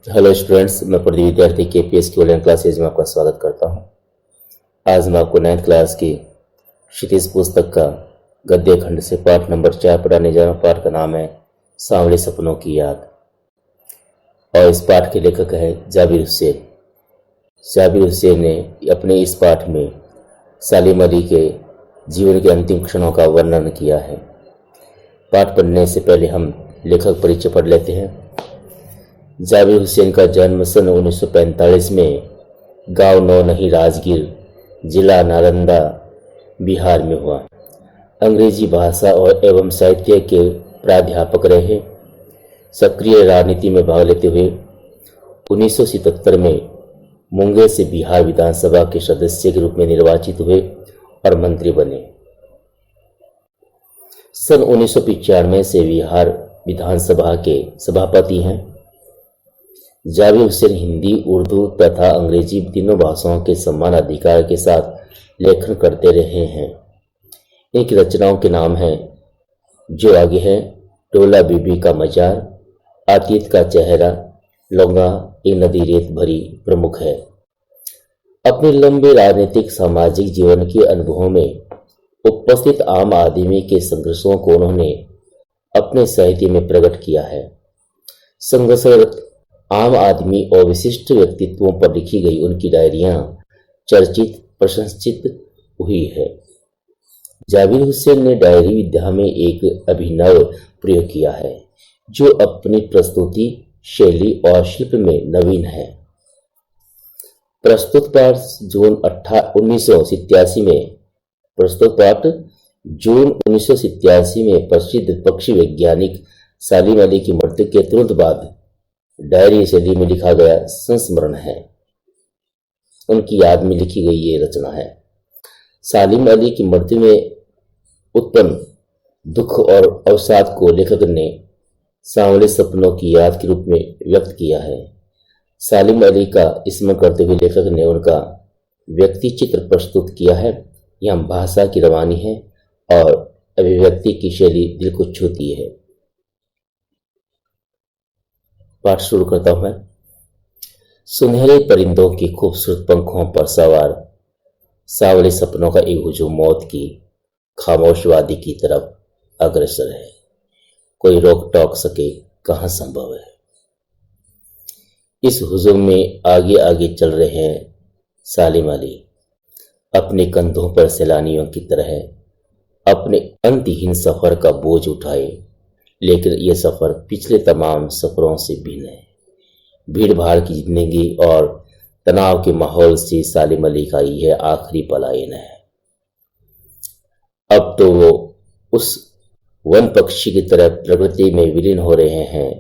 Hello students, मैं प्रदीप विद्यार्थी KPS की ऑनलाइन क्लासेज में आपका स्वागत करता हूं। आज मैं आपको 9th क्लास की क्षितिज पुस्तक का गद्य खंड से पाठ नंबर 4 पढ़ाने जा रहा हूं। पाठ का नाम है सांवले सपनों की याद और इस पाठ के लेखक है जाबिर हुसैन। जाबिर हुसैन ने अपने इस पाठ में सालिम अली के जीवन के अंतिम क्षणों का वर्णन किया है। पाठ पढ़ने से पहले हम लेखक परिचय पढ़ लेते हैं। जाबिर हुसैन का जन्म सन 1945 में गांव नौनही राजगीर, जिला नालंदा, बिहार में हुआ। अंग्रेजी भाषा और एवं साहित्य के प्राध्यापक रहे। सक्रिय राजनीति में भाग लेते हुए 1977 में मुंगेर से बिहार विधानसभा के सदस्य के रूप में निर्वाचित हुए और मंत्री बने। सन 1995 से बिहार विधानसभा के सभापति हैं। जाबिर हुसैन हिंदी, उर्दू तथा अंग्रेजी तीनों भाषाओं के समान अधिकार के साथ लेखन करते रहे हैं। इनकी रचनाओं के नाम हैं जो आगे है, टोला बीबी का मजार, अतीत का चेहरा, लौंगा, एक नदी रेत भरी प्रमुख है। अपने लंबे राजनीतिक सामाजिक जीवन के अनुभवों में उपस्थित आम आदमी के संघर्षों को उन्होंने अपने साहित्य में प्रकट किया है। संघर्षरत आम आदमी और विशिष्ट व्यक्तित्वों पर लिखी गई उनकी डायरियां चर्चित प्रशंसित हुई है। जाबिर हुसैन ने डायरी विद्या में एक अभिनव प्रयोग किया है जो अपनी प्रस्तुति शैली और शिल्प में नवीन है। प्रस्तुत पाठ जून 1987 में प्रसिद्ध पक्षी वैज्ञानिक सालिम अली की मृत्यु के तुरंत बाद डायरी शैली में लिखा गया संस्मरण है। उनकी याद में लिखी गई ये रचना है। सालिम अली की मृत्यु में उत्पन्न दुख और अवसाद को लेखक ने सांवले सपनों की याद के रूप में व्यक्त किया है। सालिम अली का स्मरण करते हुए लेखक ने उनका व्यक्ति चित्र प्रस्तुत किया है। यहाँ भाषा की रवानी है और अभिव्यक्ति की शैली दिल को छूती है। पाठ शुरू करता हूं मैं। सुनहरे परिंदों की खूबसूरत पंखों पर सवार सांवले सपनों का एक हुजूम मौत की खामोश वादी की तरफ अग्रसर है। कोई रोक टोक सके कहां संभव है। इस हुजूम में आगे आगे चल रहे हैं सालिम अली, अपने कंधों पर सैलानियों की तरह अपने अंतहीन सफर का बोझ उठाए। लेकिन यह सफर पिछले तमाम सफरों से भिन्न है। भीड़ भाड़ की जिंदगी और तनाव के माहौल से सालिम अली का यह आखिरी पलायन है। अब तो वो उस वन पक्षी की तरह प्रकृति में विलीन हो रहे हैं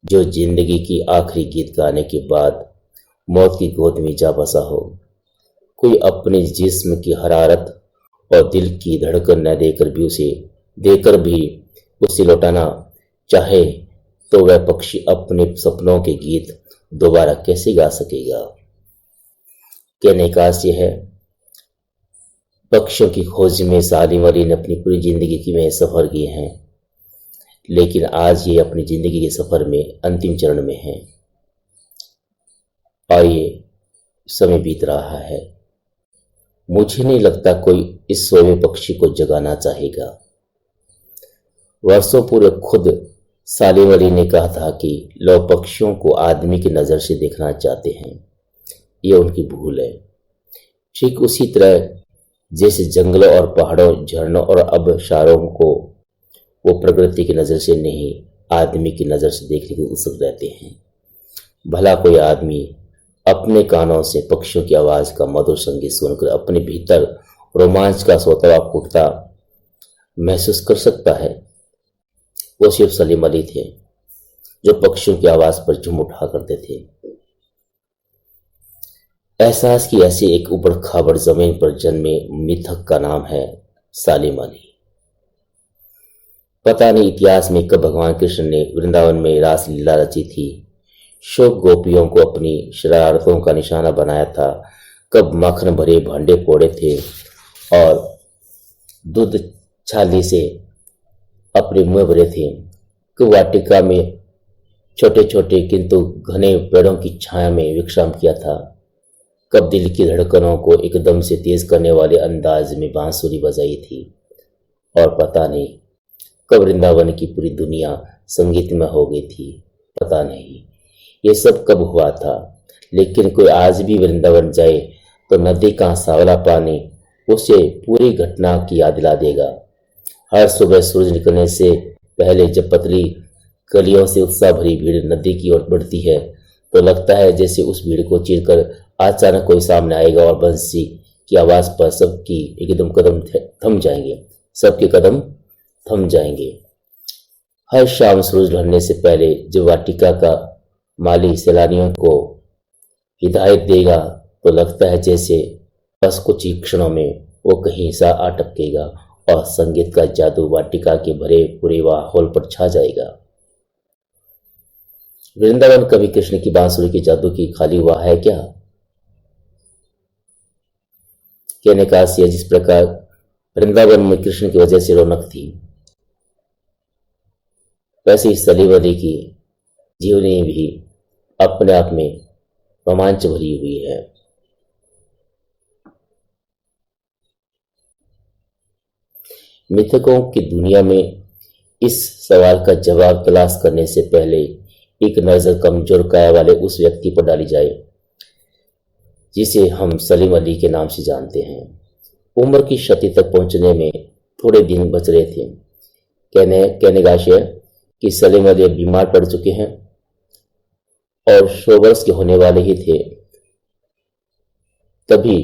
जो जिंदगी की आखिरी गीत गाने के बाद मौत की गोद में जा बसा हो। कोई अपने जिस्म की हरारत और दिल की धड़कन न देकर भी उसे लौटाना चाहे तो वह पक्षी अपने सपनों के गीत दोबारा कैसे गा सकेगा। कहने का आशय है, पक्षियों की खोज में सालिम अली ने अपनी पूरी जिंदगी में सफर किए हैं, लेकिन आज ये अपनी जिंदगी के सफर में अंतिम चरण में है और ये समय बीत रहा है। मुझे नहीं लगता कोई इस सोए पक्षी को जगाना चाहेगा। वर्षों पूर्व खुद सालिम अली ने कहा था कि लोग पक्षियों को आदमी की नज़र से देखना चाहते हैं। ये उनकी भूल है। ठीक उसी तरह जैसे जंगलों और पहाड़ों, झरनों और आबशारों को वो प्रकृति की नज़र से नहीं, आदमी की नज़र से देखने के उत्सुक रहते हैं। भला कोई आदमी अपने कानों से पक्षियों की आवाज़ का मधुर संगीत सुनकर अपने भीतर रोमांच का सोतवा फूटता महसूस कर सकता है? वो सिर्फ सलीम अली थे जो पक्षियों की आवाज पर झूम उठा करते थे। एहसास की ऐसी एक उबड़ खाबड़ जमीन पर जन्मे मिथक का नाम है सालिम अली। पता नहीं इतिहास में कब भगवान कृष्ण ने वृंदावन में रास लीला रची थी, शोक गोपियों को अपनी शरारतों का निशाना बनाया था, कब माखन भरे भांडे फोड़े थे और दूध छाली से अपने मुंह भरे थे, कि वाटिका में छोटे छोटे किंतु घने पेड़ों की छाया में विश्राम किया था। कब दिल की धड़कनों को एकदम से तेज करने वाले अंदाज में बांसुरी बजाई थी, और पता नहीं कब वृंदावन की पूरी दुनिया संगीत में हो गई थी। पता नहीं ये सब कब हुआ था, लेकिन कोई आज भी वृंदावन जाए तो नदी का सांवला पानी उसे पूरी घटना की याद दिला देगा। हर सुबह सूरज निकलने से पहले जब पतली गलियों से उत्साह भरी भीड़ नदी की ओर बढ़ती है तो लगता है जैसे उस भीड़ को चीरकर अचानक कोई सामने आएगा और बंसी की आवाज पर सबकी एकदम कदम थम जाएंगे, सबके कदम थम जाएंगे। हर शाम सूरज ढलने से पहले जब वाटिका का माली सैलानियों को हिदायत देगा तो लगता है जैसे बस कुछ ही क्षणों में वो कहीं सा अटकेगा और संगीत का जादू वाटिका के भरे पूरे माहौल पर छा जाएगा। वृंदावन कभी कृष्ण की बांसुरी के जादू की खाली हुआ है क्या? कहने का आशय जिस प्रकार वृंदावन में कृष्ण की वजह से रौनक थी, वैसे ही सलीम अली की जीवनी भी अपने आप में रोमांच भरी हुई है। मिथकों की दुनिया में इस सवाल का जवाब तलाश करने से पहले एक नजर कमजोर काया वाले उस व्यक्ति पर डाली जाए जिसे हम सलीम अली के नाम से जानते हैं। उम्र की शती तक पहुंचने में थोड़े दिन बच रहे थे। कहने का आशय कि सलीम अली बीमार पड़ चुके हैं और 100 वर्ष के होने वाले ही थे। तभी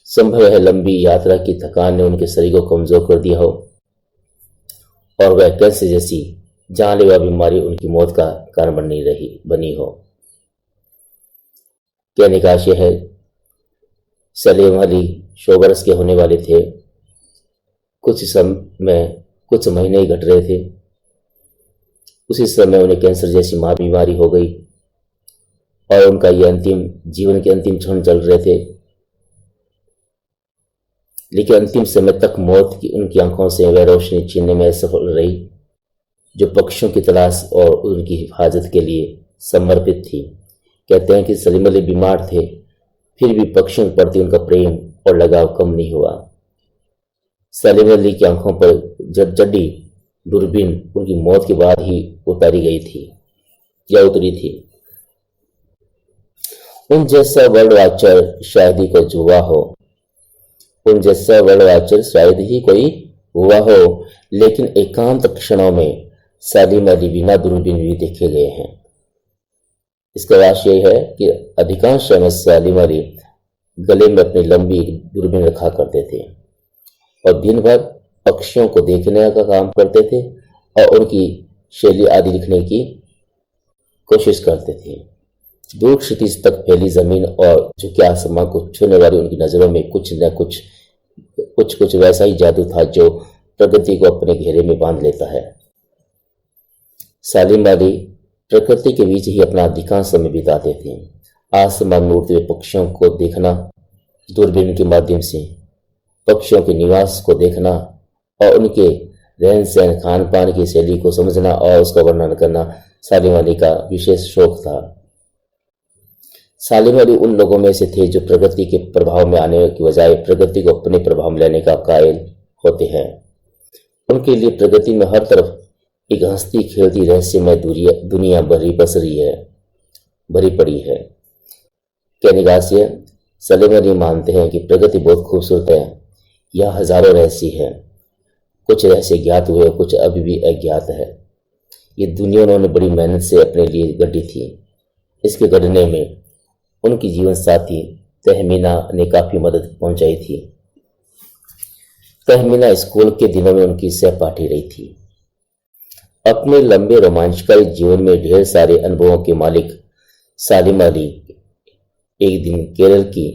संभव है लंबी यात्रा की थकान ने उनके शरीर को कमजोर कर दिया हो और वह कैंसर जैसी जानलेवा बीमारी उनकी मौत का कारण बनी हो। कहने का आशय है सलीम अली 100 वर्ष के होने वाले थे। कुछ महीने ही घट रहे थे, उसी समय उन्हें कैंसर जैसी बीमारी हो गई और उनका ये जीवन के अंतिम क्षण चल रहे थे। लेकिन अंतिम समय तक मौत की उनकी आंखों से वह रोशनी छीनने में असफल रही जो पक्षियों की तलाश और उनकी हिफाजत के लिए समर्पित थी। कहते हैं कि सलीम अली बीमार थे, फिर भी पक्षियों के प्रति उनका प्रेम और लगाव कम नहीं हुआ। सलीम अली की आंखों पर जड़ी दूरबीन उनकी मौत के बाद ही उतरी थी। उन जैसा वर्ल्ड वाचर शायद ही कोई हुआ हो, लेकिन एकांत क्षणों में सलीम अली बिना दूरबीन भी देखे गए हैं। इसका वास्तव यह है कि अधिकांश समय सलीम अली गले में अपनी लंबी दूरबीन रखा करते थे और दिन भर पक्षियों को देखने का काम करते थे और उनकी शैली आदि लिखने की कोशिश करते थे। दूर क्षितिज तक फैली जमीन और झुके आसमान को छूने वाली उनकी नजरों में कुछ न कुछ वैसा ही जादू था जो प्रकृति को अपने घेरे में बांध लेता है। सलीम अली प्रकृति के बीच ही अपना अधिकांश समय बिताते थे। आसमान में उड़ते हुए पक्षियों को देखना, दूरबीन के माध्यम से पक्षियों के निवास को देखना और उनके रहन सहन खान पान की शैली को समझना और उसका वर्णन करना सलीम अली का विशेष शौक था। सलीम अली उन लोगों में से थे जो प्रकृति के प्रभाव में आने की बजाय प्रकृति को अपने प्रभाव में लेने का कायल होते हैं। उनके लिए प्रकृति में हर तरफ एक हंसती खेलती रहस्यमय दुनिया भरी पड़ी है। कहने का आशय सलीम अली मानते हैं कि प्रकृति बहुत खूबसूरत है। यह हजारों रहस्य है, कुछ रहस्य ज्ञात हुए, कुछ अभी भी अज्ञात है। ये दुनिया उन्होंने बड़ी मेहनत से अपने लिए गढ़ी थी। इसके गढ़ने में उनकी जीवन साथी तहमीना ने काफी मदद पहुंचाई थी। तहमीना स्कूल के दिनों में उनकी सहपाठी रही थी। अपने लंबे रोमांचकारी जीवन में ढेर सारे अनुभवों के मालिक सलीम अली एक दिन केरल की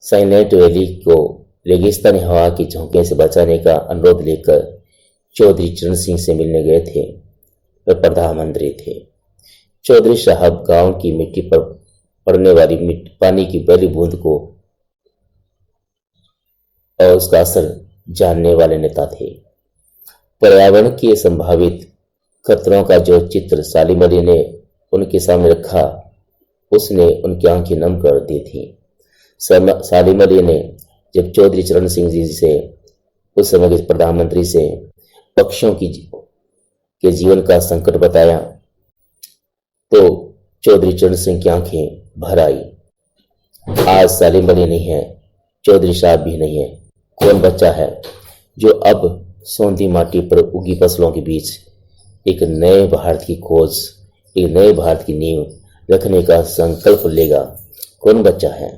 साइनेट वैली को रेगिस्तानी हवा की झोंके से बचाने का अनुरोध लेकर चौधरी चरण सिंह से मिलने गए थे। वे प्रधानमंत्री थे। चौधरी साहब गांव की मिट्टी पर पड़ने वाली पानी की पहली बूंद को और उसका असर जानने वाले नेता थे। पर्यावरण की संभावित खतरों का जो चित्र सालिम अली ने उनके सामने रखा, उसने उनकी आंखें नम कर दी थी। सालिम अली ने जब चौधरी चरण सिंह जी से, उस समय के प्रधानमंत्री से, पक्षियों के जीवन का संकट बताया तो चौधरी चरण सिंह की आंखें भर आई। आज सालिम अली नहीं है, चौधरी साहब भी नहीं है, कौन बच्चा है जो अब सोंधी माटी पर उगी फसलों के बीच एक नए भारत की खोज, एक नए भारत की नींव रखने का संकल्प लेगा? कौन बच्चा है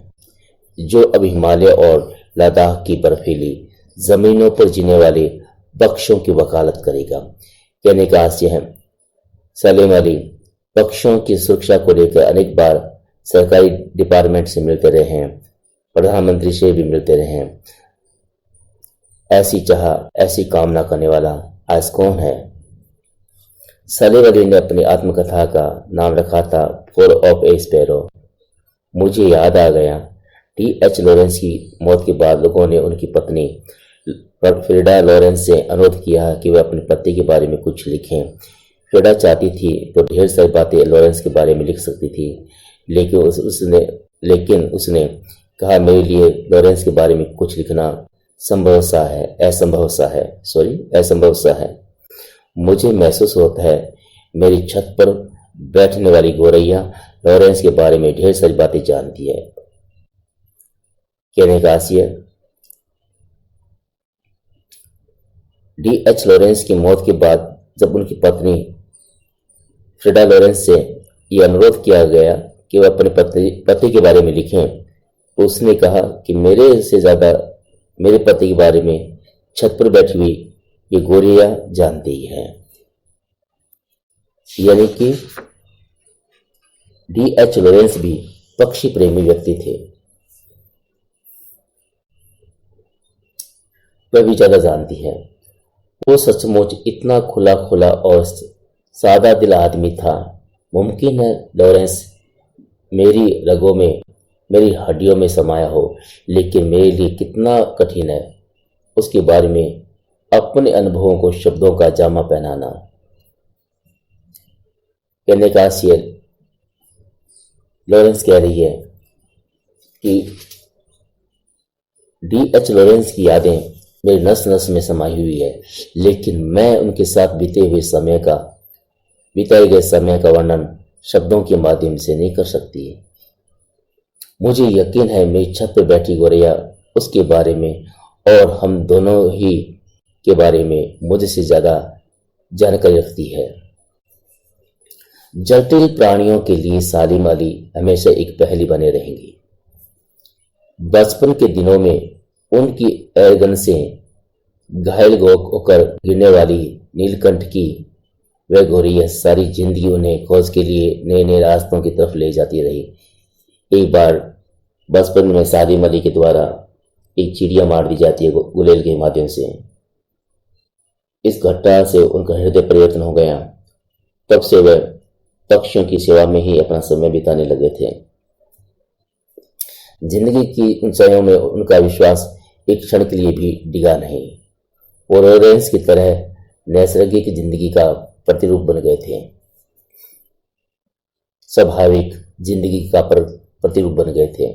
जो अब हिमालय और लद्दाख की बर्फीली जमीनों पर जीने वाले पक्षियों की वकालत करेगा? कहने का आशय है, सलीम अली पक्षियों की सुरक्षा को लेकर अनेक बार सरकारी डिपार्टमेंट से मिलते रहे हैं, प्रधानमंत्री से भी मिलते रहे हैं। ऐसी चाह, ऐसी कामना करने वाला आज कौन है? सलीम अली ने अपनी आत्मकथा का नाम रखा था फॉल ऑफ ए स्पैरो। मुझे याद आ गया, T.H. लॉरेंस की मौत के बाद लोगों ने उनकी पत्नी फ्रीडा लॉरेंस से अनुरोध किया कि वे अपने पति के बारे में कुछ लिखें। फ्रीडा चाहती थी तो ढेर सारी बातें लॉरेंस के बारे में लिख सकती थी, लेकिन उसने कहा, मेरे लिए लॉरेंस के बारे में कुछ लिखना असंभव सा है। मुझे महसूस होता है मेरी छत पर बैठने वाली गोरैया लॉरेंस के बारे में ढेर सारी बातें जानती है। कहने का आशय, D.H. लॉरेंस की मौत के बाद जब उनकी पत्नी फ्रीडा लॉरेंस से यह अनुरोध किया गया कि वह अपने पति के बारे में लिखें, तो उसने कहा कि मेरे से ज्यादा मेरे पति के बारे में छत पर बैठी हुई ये गोरिया जानती है। यानी कि D.H. लॉरेंस भी पक्षी प्रेमी व्यक्ति थे, वह भी ज्यादा जानती है। वो सचमुच इतना खुला खुला और सादा दिल आदमी था। मुमकिन है लॉरेंस मेरी रगों में, मेरी हड्डियों में समाया हो, लेकिन मेरे लिए कितना कठिन है उसके बारे में अपने अनुभवों को शब्दों का जामा पहनाना। कहने का आशय, लॉरेंस कह रही है कि D.H. लॉरेंस की यादें मेरी नस नस में समाई हुई है, लेकिन मैं उनके साथ बिताए गए समय का वर्णन शब्दों के माध्यम से नहीं कर सकती। मुझे यकीन है मेरी छत पर बैठी गोरैया उसके बारे में और हम दोनों ही के बारे में मुझसे ज्यादा जानकारी रखती है। जटिल प्राणियों के लिए सालिम अली हमेशा एक पहेली बने रहेंगी। बचपन के दिनों में उनकी एयरगन से घायल होकर गिरने वाली नीलकंठ की वह गोरैया सारी जिंदगी उन्हें खोज के लिए नए नए रास्तों की तरफ ले जाती रही। एक बार बचपन में सालिम अली के द्वारा एक चिड़िया मार दी जाती है गुलेल के माध्यम से। इस घटना से उनका हृदय परिवर्तन हो गया। तब से वह पक्षियों की सेवा में ही अपना समय बिताने लगे थे। जिंदगी की ऊंचाइयों में उनका विश्वास एक क्षण के लिए भी डिगा नहीं। वो लॉरेंस की तरह नैसर्गिक जिंदगी का प्रतिरूप बन गए थे, स्वाभाविक जिंदगी का प्रतिरूप बन गए थे।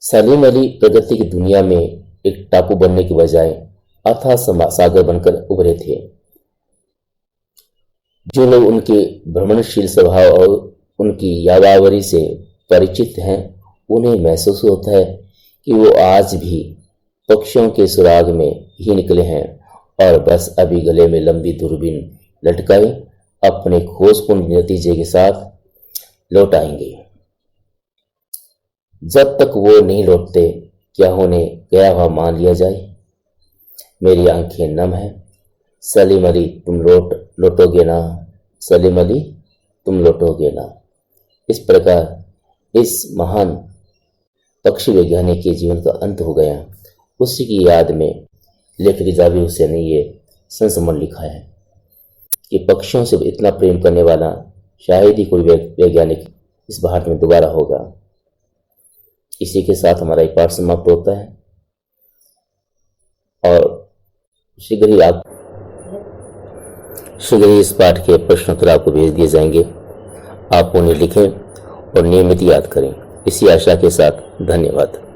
सलीम अली प्रगति की दुनिया में एक टापू बनने के बजाय अथाह सागर बनकर उभरे थे। जो लोग उनके भ्रमणशील स्वभाव और उनकी यावावरी से परिचित हैं, उन्हें महसूस होता है कि वो आज भी पक्षियों के सुराग में ही निकले हैं और बस अभी गले में लंबी दूरबीन लटकाए अपने खोजपूर्ण नतीजे के साथ लौट आएंगे। जब तक वो नहीं लौटते, क्या होने गया हुआ मान लिया जाए। मेरी आंखें नम हैं। सलीम अली तुम लौटोगे ना, सलीम अली तुम लौटोगे ना। इस प्रकार इस महान पक्षी वैज्ञानिक के जीवन का अंत हो गया। उसी की याद में लेखक रिजावी हुसैन ने ये संस्मरण लिखा है कि पक्षियों से इतना प्रेम करने वाला शायद ही कोई वैज्ञानिक इस भारत में दोबारा होगा। इसी के साथ हमारा एक पाठ समाप्त होता है और शीघ्र ही आप शीघ्र ही इस पाठ के प्रश्नोत्तर आपको भेज दिए जाएंगे। आप उन्हें लिखें और नियमित याद करें। इसी आशा के साथ धन्यवाद।